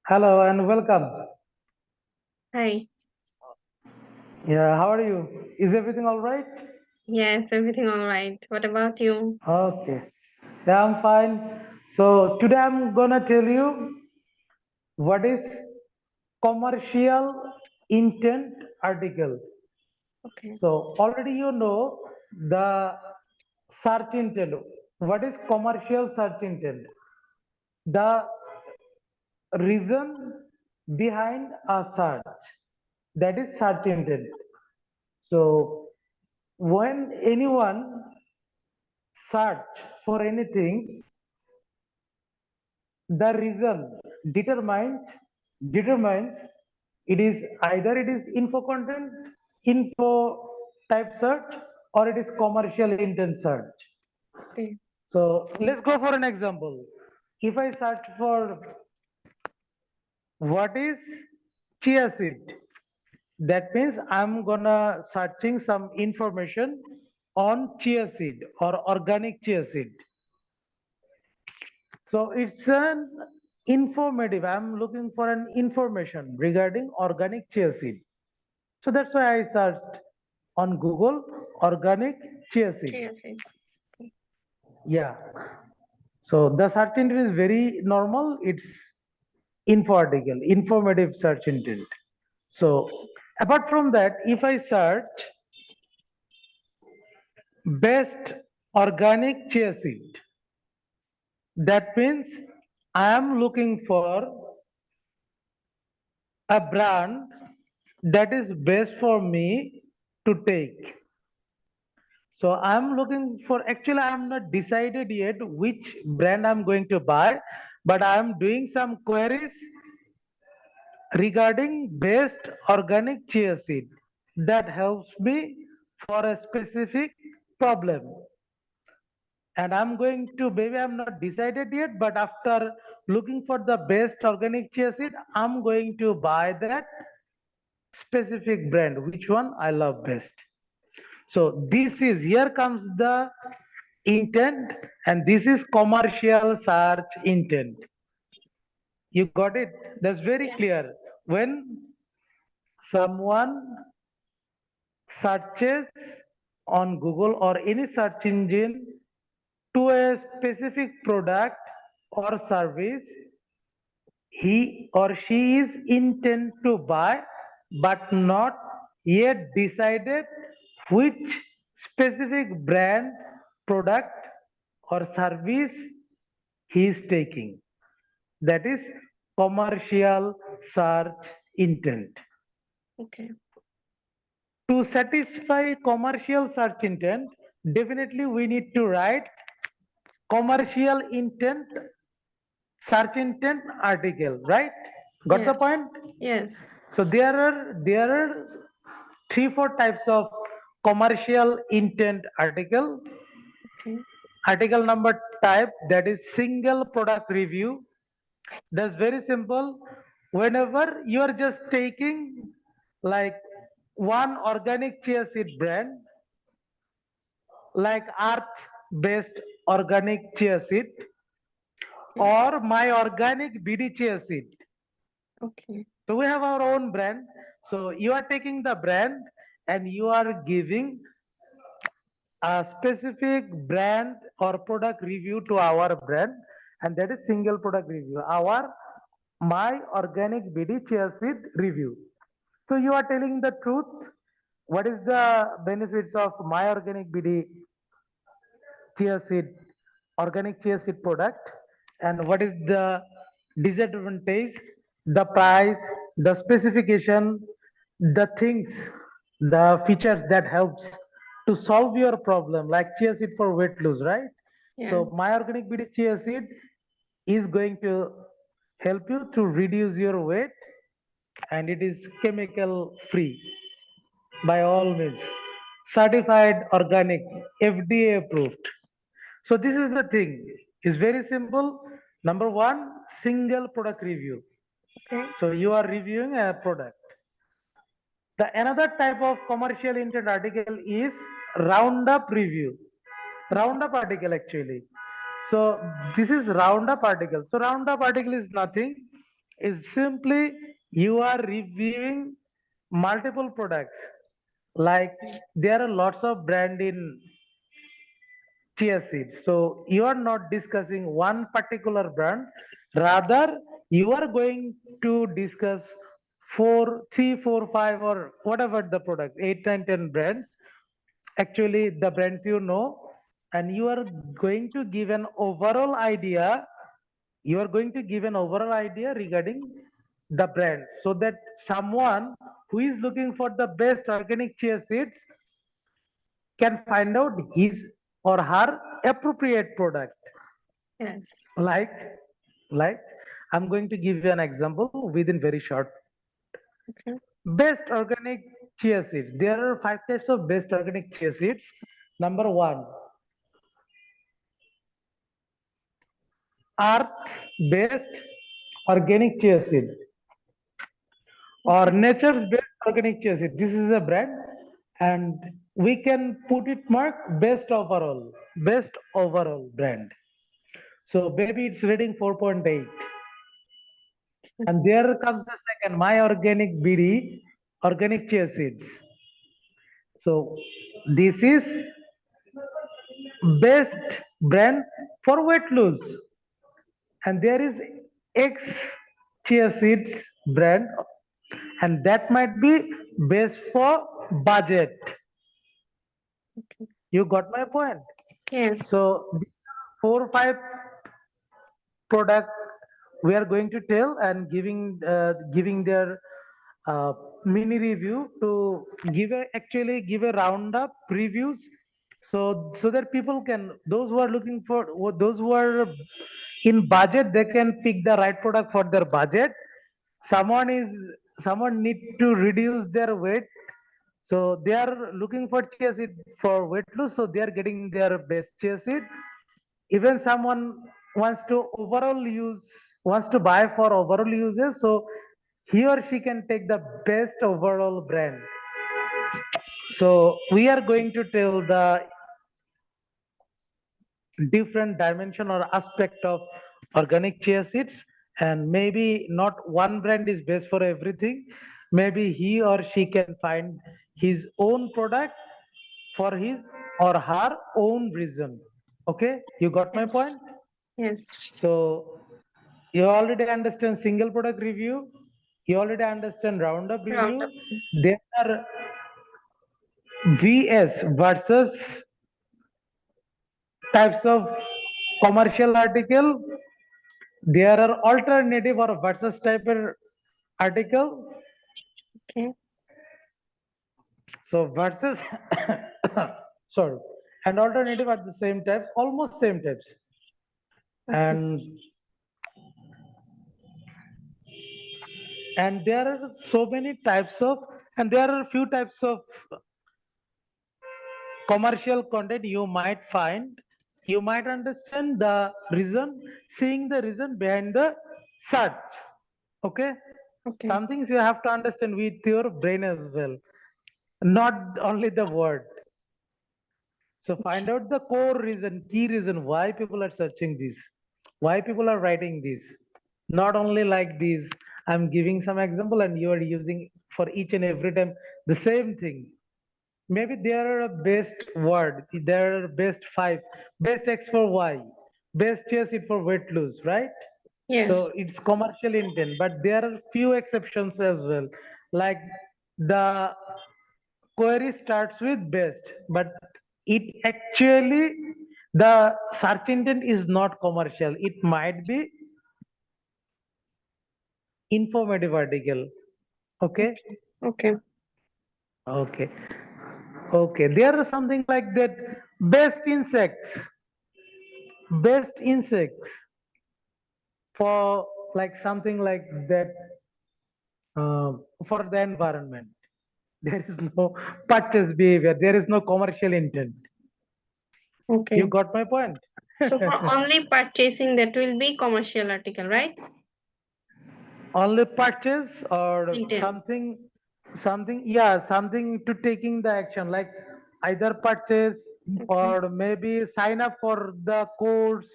Hello and welcome. Hi. Yeah, how are you? Is everything all right? Yes, everything all right. What about you? Okay. Yeah, I'm fine. So today I'm gonna tell you what is commercial intent article. Okay. So already you know the search intent. What is commercial search intent? The reason behind a search. That is search intent. So when anyone search for anything, the reason determines it is either it is info content, info type search, or it is commercial intent search. Okay. So let's go for an example. If I search for what is chia seed, that means I'm gonna searching some information on chia seed or organic chia seed. So it's an informative. I'm looking for an information regarding organic chia seed. So that's why I searched on Google organic chia seed. Chia seeds. Okay. Yeah. So the search engine is very normal. It's info article, informative search intent. So apart from that, if I search best organic chia seed, that means I am looking for a brand that is best for me to take. So I'm looking for, actually I'm not decided yet which brand I'm going to buy, but I'm doing some queries regarding best organic chia seed that helps me for a specific problem. And I'm going to, maybe I'm not decided yet, but after looking for the best organic chia seed, I'm going to buy that specific brand, which one I love best. So this is, here comes the intent, and this is commercial search intent. You got it? That's very Yes. clear. When someone searches on Google or any search engine to a specific product or service, he or she is intent to buy but not yet decided which specific brand, product, or service he is taking. That is commercial search intent. Okay. To satisfy commercial search intent, definitely we need to write commercial intent search intent article, right? Got the Yes. point? Yes. So there are three, four types of commercial intent article. Okay. Article number type, that is single product review. That's very simple. Whenever you are just taking like one organic chia seed brand, like earth based organic chia seed Okay. or my organic BD chia seed. Okay. So we have our own brand. So you are taking the brand and you are giving a specific brand or product review to our brand, and that is single product review. Our my organic BD chia seed review. So you are telling the truth. What is the benefits of my organic BD chia seed, organic chia seed product, and what is the disadvantage, the price, the specification, the things, the features that helps to solve your problem, like chia seed for weight loss, right? So Yes. my organic BD chia seed is going to help you to reduce your weight, and it is chemical free by all means, certified organic, FDA approved. So this is the thing. It's very simple. Number one, single product review. Okay. So you are reviewing a product. The another type of commercial intent article is roundup review, roundup article actually. So this is roundup article. So roundup article is nothing, is simply you are reviewing multiple products. Like there are lots of brand in chia seeds. So you are not discussing one particular brand, rather you are going to discuss four, three, four, five, or whatever the product, eight, nine, 10 brands. Actually, the brands you know, and you are going to give an overall idea. You are going to give an overall idea regarding the brand, so that someone who is looking for the best organic chia seeds can find out his or her appropriate product. Yes. like like I'm going to give you an example within very short. Okay. Best organic chia seeds, there are five types of best organic chia seeds. Number one, earth based organic chia seed or Okay. nature's best organic chia seed. This is a brand, and we can put it mark best overall brand. So maybe it's rating 4.8. And there comes the second, my organic BD, organic chia seeds. So this is best brand for weight loss. And there is X chia seeds brand, and that might be best for budget. Okay. You got my point. Yes. So these are four or five product we are going to tell and giving their uh, mini review to actually give a roundup reviews, so that people can, those who are looking for, those who are in budget, they can pick the right product for their budget. someone is Someone need to reduce their weight, so they are looking for chia seed for weight loss, so they are getting their best chia seed. Even someone wants to overall use, wants to buy for overall uses, so he or she can take the best overall brand. So we are going to tell the different dimension or aspect of organic chia seeds, and maybe not one brand is best for everything. Maybe he or she can find his own product for his or her own reason. Okay, you got my point. Yes. Yes. So you already understand single product review. You already understand roundup review. Roundup. There are VS versus types of commercial article. There are alternative or versus type of article. Okay. So versus, sorry, and alternative at the same type, almost same types. Okay. And there are so many types of, and there are few types of commercial content you might find. You might understand the reason, seeing the reason behind the search. Okay, Okay. some things you have to understand with your brain as well, not only the word. So find out the core reason, key reason why people are searching this, why people are writing this. Not only like this, I'm giving some example and you are using for each and every time the same thing. Maybe there are a best word, there are best five, best X for Y, best chase it for weight loss, right? Yes. So it's commercial intent, but there are few exceptions as well. Like the query starts with best, but it actually, the search intent is not commercial. It might be informative article. Okay, Okay. Okay. okay, okay. There are something like that. Best insects, best insects for like something like that, for the environment. There is no purchase behavior. There is no commercial intent. You Okay. got my point. So for only purchasing, that will be commercial article, right? Only purchase or Intent. something, something, yeah, something to taking the action, like either purchase Okay. or maybe sign up for the course,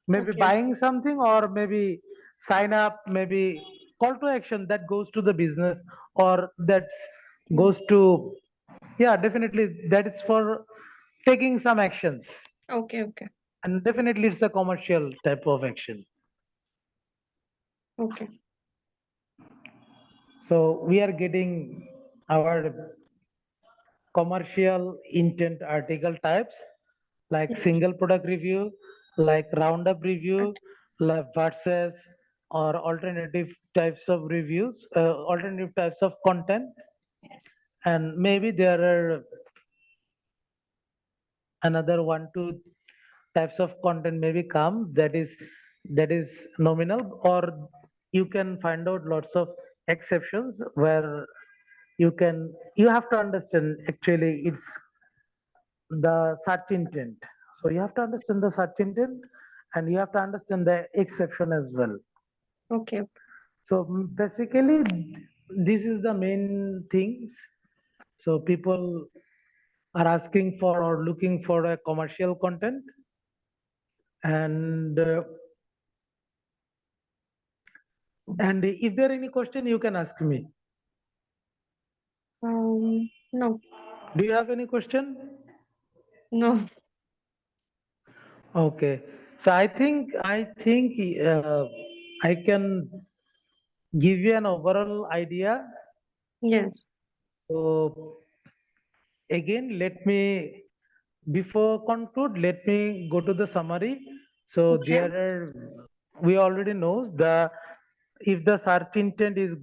maybe Okay. buying something, or maybe sign up, maybe call to action that goes to the business, or that Okay. goes to, yeah, definitely that is for taking some actions, Okay. Okay. and definitely it's a commercial type of action. Okay. So we are getting our commercial intent article types like Yes. single product review, like roundup review, Okay. like versus or alternative types of reviews, alternative types of content, and maybe there are another one two types of content maybe come that is nominal, or you can find out lots of exceptions where you have to understand actually it's the search intent. So you have to understand the search intent, and you have to understand the exception as well. Okay. So basically, this is the main things. So people are asking for or looking for a commercial content, and if there any question, you can ask me. No. Do you have any question? No. Okay. So I think I can give you an overall idea. Yes. So again, let me before conclude, let me go to the summary. So Okay. there are we already knows the if the search intent is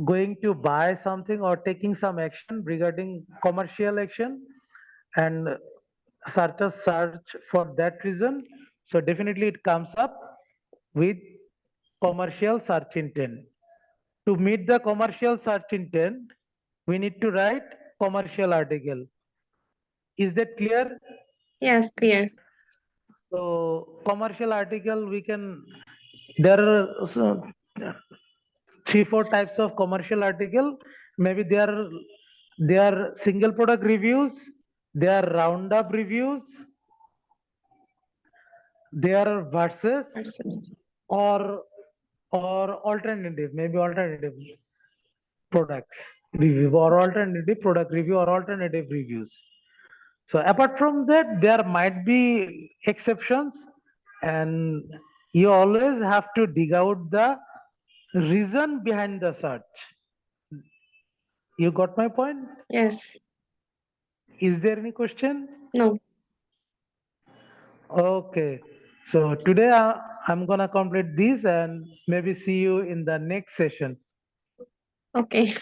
going to buy something or taking some action regarding commercial action, and searchers search for that reason, so definitely it comes up with commercial search intent. To meet the commercial search intent, we need to write commercial article. Is that clear? Yes. Clear. So commercial article, we can, there are three four types of commercial article. Maybe they are single product reviews, they are roundup reviews, they are versus, Versus. or alternative, maybe alternative products review, or alternative product review, or alternative reviews. So apart from that, there might be exceptions, and you always have to dig out the reason behind the search. You got my point? Yes. Is there any question? No. Okay. So today I'm gonna complete this and maybe see you in the next session. Okay.